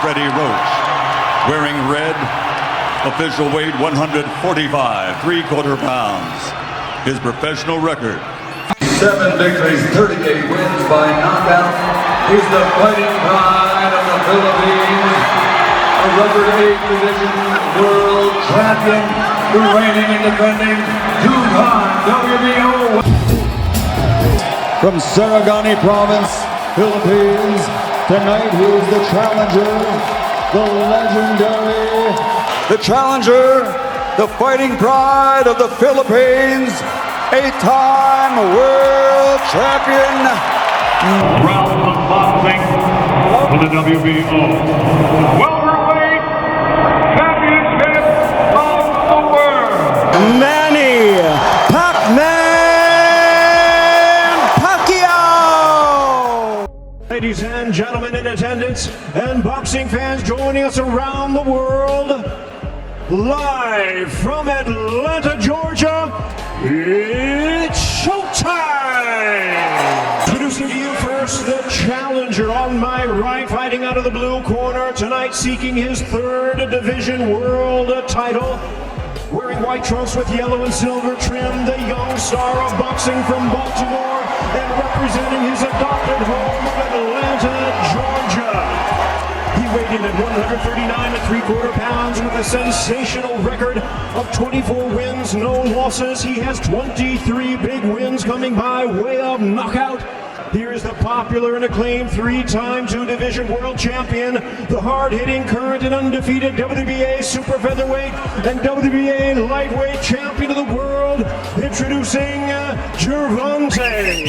Freddie Roach. Wearing red, official weight 145, 3/4 pounds. His professional record: 7 victories, 38 wins by knockout. He's the fighting pride of the Philippines, a rubber 8 division world champion, the reigning and defending 2-time WBO. From Sarangani Province, Philippines, tonight he is the challenger, the legendary, the challenger, the fighting pride of the Philippines, 8-time world champion. Round of boxing for the WBO welterweight championship of the world. Manny PacMan Pacquiao. Ladies and gentlemen in attendance and boxing fans joining us around the world, live from Atlanta, Georgia, it's showtime! Introducing to you first the challenger on my right, fighting out of the blue corner tonight, seeking his 3rd division world title. Wearing white trunks with yellow and silver trim, the young star of boxing from Baltimore and representing his adopted home of Atlanta, Georgia. He weighed in at 139 3/4 pounds with a sensational record of 24 wins, no losses. He has 23 big wins coming by way of knockout. Here's the popular and acclaimed 3-time 2-division world champion, the hard-hitting, current and undefeated WBA super featherweight and WBA lightweight champion of the world, introducing Gervonta.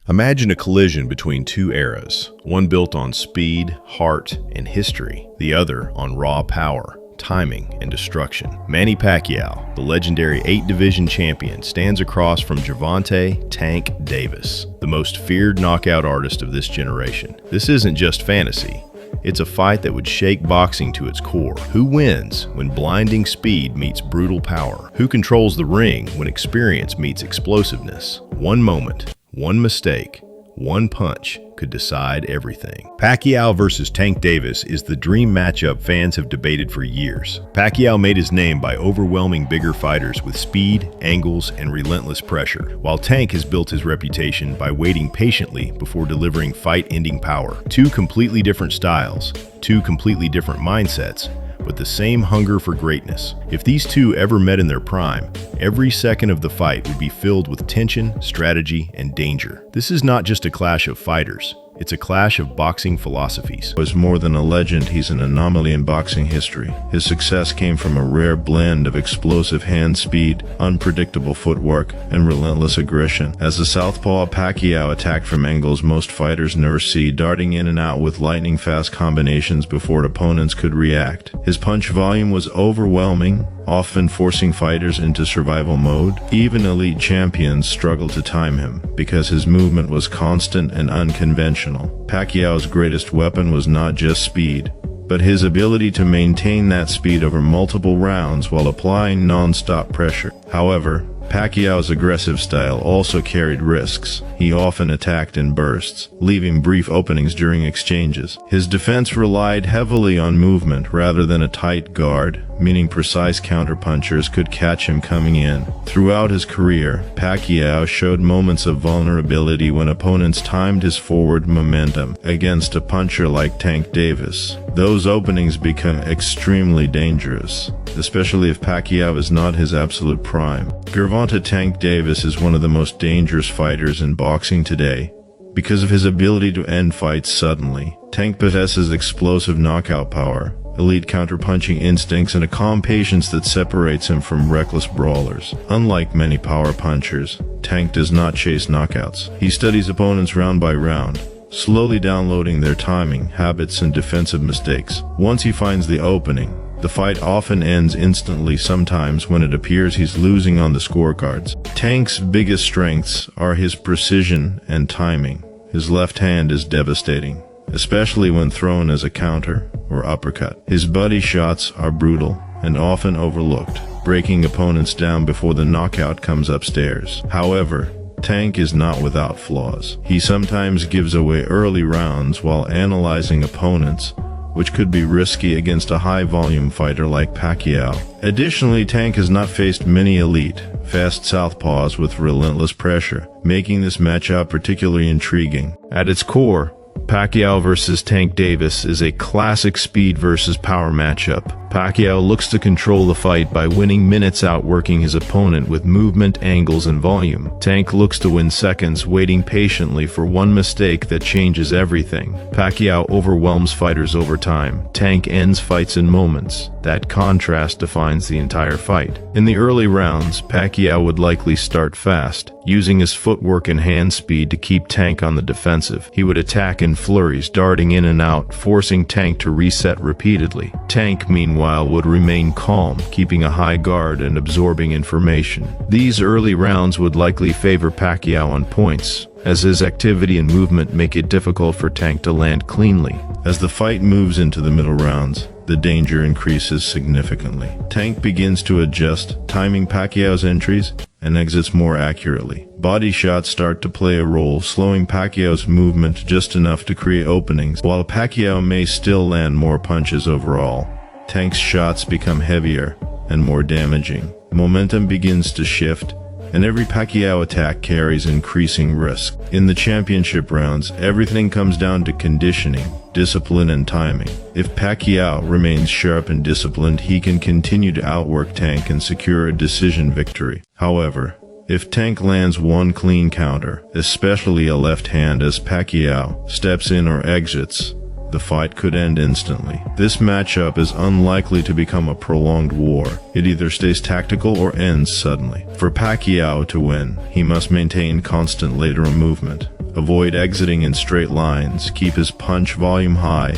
Imagine a collision between two eras, one built on speed, heart, and history, the other on raw power, timing, and destruction. Manny Pacquiao, the legendary 8-division champion, stands across from Gervonta "Tank" Davis, the most feared knockout artist of this generation. This isn't just fantasy. It's a fight that would shake boxing to its core. Who wins when blinding speed meets brutal power? Who controls the ring when experience meets explosiveness? One moment, one mistake, one punch could decide everything. Pacquiao versus Tank Davis is the dream matchup fans have debated for years. Pacquiao made his name by overwhelming bigger fighters with speed, angles, and relentless pressure, while Tank has built his reputation by waiting patiently before delivering fight-ending power. Two completely different styles, two completely different mindsets, but the same hunger for greatness. If these two ever met in their prime, every second of the fight would be filled with tension, strategy, and danger. This is not just a clash of fighters. It's a clash of boxing philosophies. Was more than a legend, he's an anomaly in boxing history. His success came from a rare blend of explosive hand speed, unpredictable footwork, and relentless aggression. As a southpaw, Pacquiao attacked from angles most fighters never see, darting in and out with lightning-fast combinations before opponents could react. His punch volume was overwhelming, often forcing fighters into survival mode. Even elite champions struggled to time him, because his movement was constant and unconventional. Pacquiao's greatest weapon was not just speed, but his ability to maintain that speed over multiple rounds while applying non-stop pressure. However, Pacquiao's aggressive style also carried risks. He often attacked in bursts, leaving brief openings during exchanges. His defense relied heavily on movement rather than a tight guard, meaning precise counterpunchers could catch him coming in. Throughout his career, Pacquiao showed moments of vulnerability when opponents timed his forward momentum. Against a puncher like Tank Davis, those openings become extremely dangerous, especially if Pacquiao is not his absolute prime. Gervonta "Tank" Davis is one of the most dangerous fighters in boxing today because of his ability to end fights suddenly. Tank possesses explosive knockout power, elite counterpunching instincts, and a calm patience that separates him from reckless brawlers. Unlike many power punchers, Tank does not chase knockouts. He studies opponents round by round, slowly downloading their timing, habits, and defensive mistakes. Once he finds the opening, the fight often ends instantly, sometimes when it appears he's losing on the scorecards. Tank's biggest strengths are his precision and timing. His left hand is devastating, especially when thrown as a counter or uppercut. His body shots are brutal and often overlooked, breaking opponents down before the knockout comes upstairs. However, Tank is not without flaws. He sometimes gives away early rounds while analyzing opponents, which could be risky against a high-volume fighter like Pacquiao. Additionally, Tank has not faced many elite, fast southpaws with relentless pressure, making this matchup particularly intriguing. At its core, Pacquiao versus Tank Davis is a classic speed versus power matchup. Pacquiao looks to control the fight by winning minutes outworking his opponent with movement, angles, and volume. Tank looks to win seconds, waiting patiently for one mistake that changes everything. Pacquiao overwhelms fighters over time. Tank ends fights in moments. That contrast defines the entire fight. In the early rounds, Pacquiao would likely start fast, using his footwork and hand speed to keep Tank on the defensive. He would attack in flurries, darting in and out, forcing Tank to reset repeatedly. Tank, meanwhile, would remain calm, keeping a high guard and absorbing information. These early rounds would likely favor Pacquiao on points, as his activity and movement make it difficult for Tank to land cleanly. As the fight moves into the middle rounds, the danger increases significantly. Tank begins to adjust, timing Pacquiao's entries and exits more accurately. Body shots start to play a role, slowing Pacquiao's movement just enough to create openings. While Pacquiao may still land more punches overall, Tank's shots become heavier and more damaging. Momentum begins to shift, and every Pacquiao attack carries increasing risk. In the championship rounds, everything comes down to conditioning, discipline, and timing. If Pacquiao remains sharp and disciplined, he can continue to outwork Tank and secure a decision victory. However, if Tank lands one clean counter, especially a left hand as Pacquiao steps in or exits, the fight could end instantly. This matchup is unlikely to become a prolonged war. It either stays tactical or ends suddenly. For Pacquiao to win, he must maintain constant lateral movement, avoid exiting in straight lines, keep his punch volume high,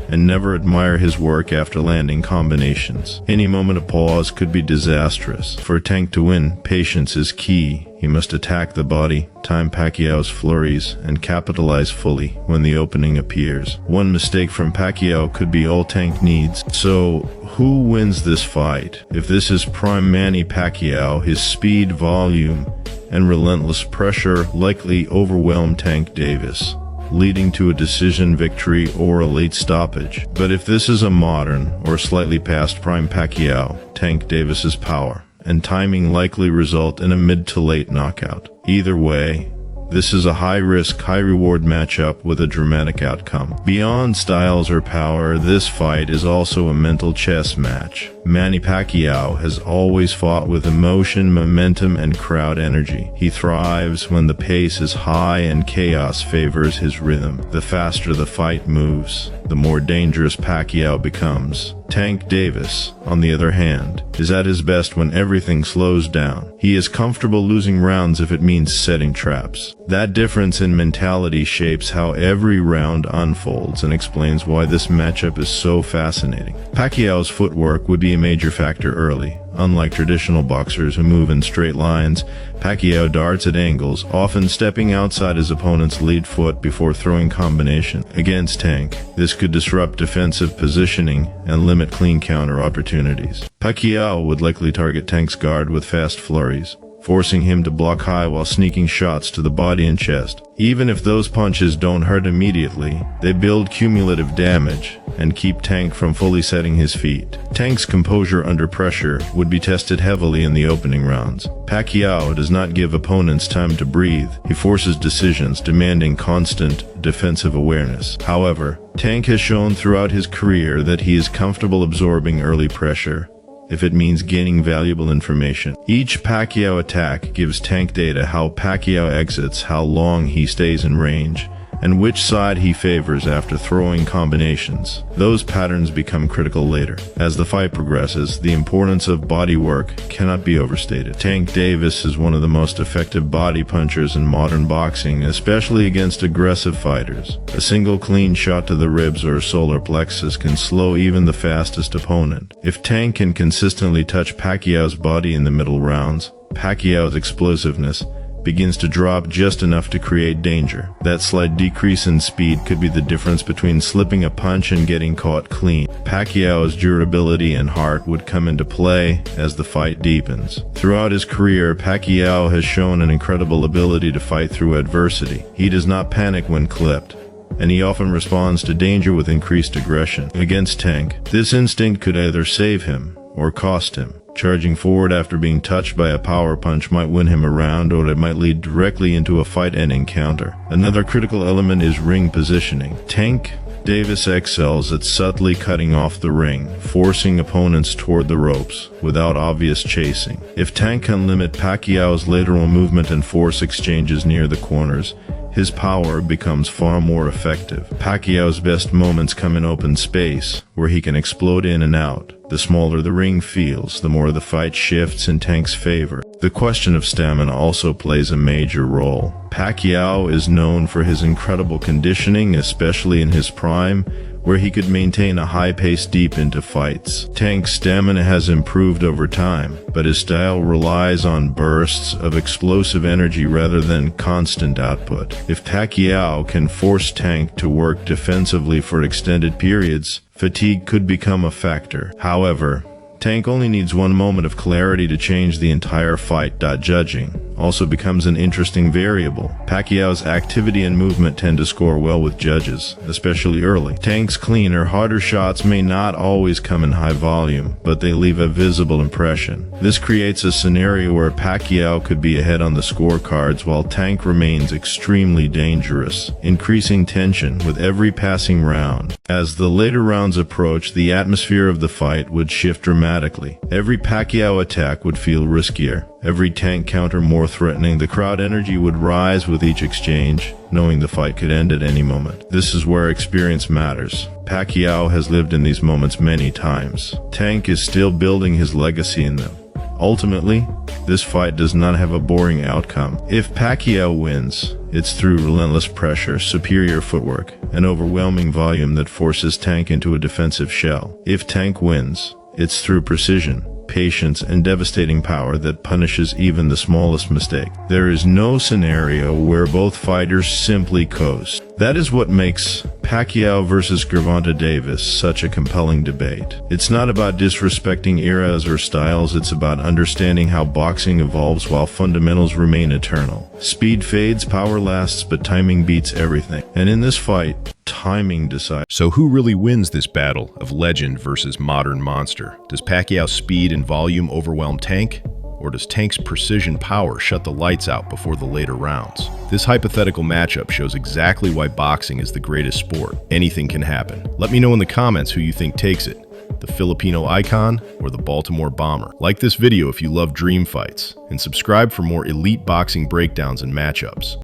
and never admire his work after landing combinations. Any moment of pause could be disastrous. For Tank to win, patience is key. He must attack the body, time Pacquiao's flurries, and capitalize fully when the opening appears. One mistake from Pacquiao could be all Tank needs. So, who wins this fight? If this is prime Manny Pacquiao, his speed, volume, and relentless pressure likely overwhelm Tank Davis, leading to a decision victory or a late stoppage. But if this is a modern or slightly past prime Pacquiao, Tank Davis's power and timing likely result in a mid to late knockout. Either way, this is a high-risk, high-reward matchup with a dramatic outcome. Beyond styles or power, this fight is also a mental chess match. Manny Pacquiao has always fought with emotion, momentum, and crowd energy. He thrives when the pace is high and chaos favors his rhythm. The faster the fight moves, the more dangerous Pacquiao becomes. Tank Davis, on the other hand, is at his best when everything slows down. He is comfortable losing rounds if it means setting traps. That difference in mentality shapes how every round unfolds and explains why this matchup is so fascinating. Pacquiao's footwork would be a major factor early. Unlike traditional boxers who move in straight lines, Pacquiao darts at angles, often stepping outside his opponent's lead foot before throwing combination. Against Tank, this could disrupt defensive positioning and limit clean counter opportunities. Pacquiao would likely target Tank's guard with fast flurries, forcing him to block high while sneaking shots to the body and chest. Even if those punches don't hurt immediately, they build cumulative damage and keep Tank from fully setting his feet. Tank's composure under pressure would be tested heavily in the opening rounds. Pacquiao does not give opponents time to breathe. He forces decisions, demanding constant defensive awareness. However, Tank has shown throughout his career that he is comfortable absorbing early pressure if it means gaining valuable information. Each Pacquiao attack gives Tank data: how Pacquiao exits, how long he stays in range, and which side he favors after throwing combinations. Those patterns become critical later. As the fight progresses, the importance of body work cannot be overstated. Tank Davis is one of the most effective body punchers in modern boxing, especially against aggressive fighters. A single clean shot to the ribs or solar plexus can slow even the fastest opponent. If Tank can consistently touch Pacquiao's body in the middle rounds, Pacquiao's explosiveness begins to drop just enough to create danger. That slight decrease in speed could be the difference between slipping a punch and getting caught clean. Pacquiao's durability and heart would come into play as the fight deepens. Throughout his career, Pacquiao has shown an incredible ability to fight through adversity. He does not panic when clipped, and he often responds to danger with increased aggression. Against Tank, this instinct could either save him or cost him. Charging forward after being touched by a power punch might win him a round, or it might lead directly into a fight-ending counter. Another critical element is ring positioning. Tank Davis excels at subtly cutting off the ring, forcing opponents toward the ropes without obvious chasing. If Tank can limit Pacquiao's lateral movement and force exchanges near the corners, his power becomes far more effective. Pacquiao's best moments come in open space, where he can explode in and out. The smaller the ring feels, the more the fight shifts in Tank's favor. The question of stamina also plays a major role. Pacquiao is known for his incredible conditioning, especially in his prime, where he could maintain a high pace deep into fights. Tank's stamina has improved over time, but his style relies on bursts of explosive energy rather than constant output. If Pacquiao can force Tank to work defensively for extended periods, fatigue could become a factor. However, Tank only needs one moment of clarity to change the entire fight. Judging also becomes an interesting variable. Pacquiao's activity and movement tend to score well with judges, especially early. Tank's cleaner, harder shots may not always come in high volume, but they leave a visible impression. This creates a scenario where Pacquiao could be ahead on the scorecards while Tank remains extremely dangerous, increasing tension with every passing round. As the later rounds approach, the atmosphere of the fight would shift dramatically. Every Pacquiao attack would feel riskier, every Tank counter more threatening. The crowd energy would rise with each exchange, knowing the fight could end at any moment. This is where experience matters. Pacquiao has lived in these moments many times. Tank is still building his legacy in them. Ultimately, this fight does not have a boring outcome. If Pacquiao wins, it's through relentless pressure, superior footwork, and overwhelming volume that forces Tank into a defensive shell. If Tank wins, it's through precision, patience, and devastating power that punishes even the smallest mistake. There is no scenario where both fighters simply coast. That is what makes Pacquiao versus Gervonta Davis such a compelling debate. It's not about disrespecting eras or styles, it's about understanding how boxing evolves while fundamentals remain eternal. Speed fades, power lasts, but timing beats everything. And in this fight, timing decides. So who really wins this battle of legend versus modern monster? Does Pacquiao's speed and volume overwhelm Tank? Or does Tank's precision power shut the lights out before the later rounds? This hypothetical matchup shows exactly why boxing is the greatest sport. Anything can happen. Let me know in the comments who you think takes it, the Filipino icon or the Baltimore bomber. Like this video if you love dream fights, and subscribe for more elite boxing breakdowns and matchups.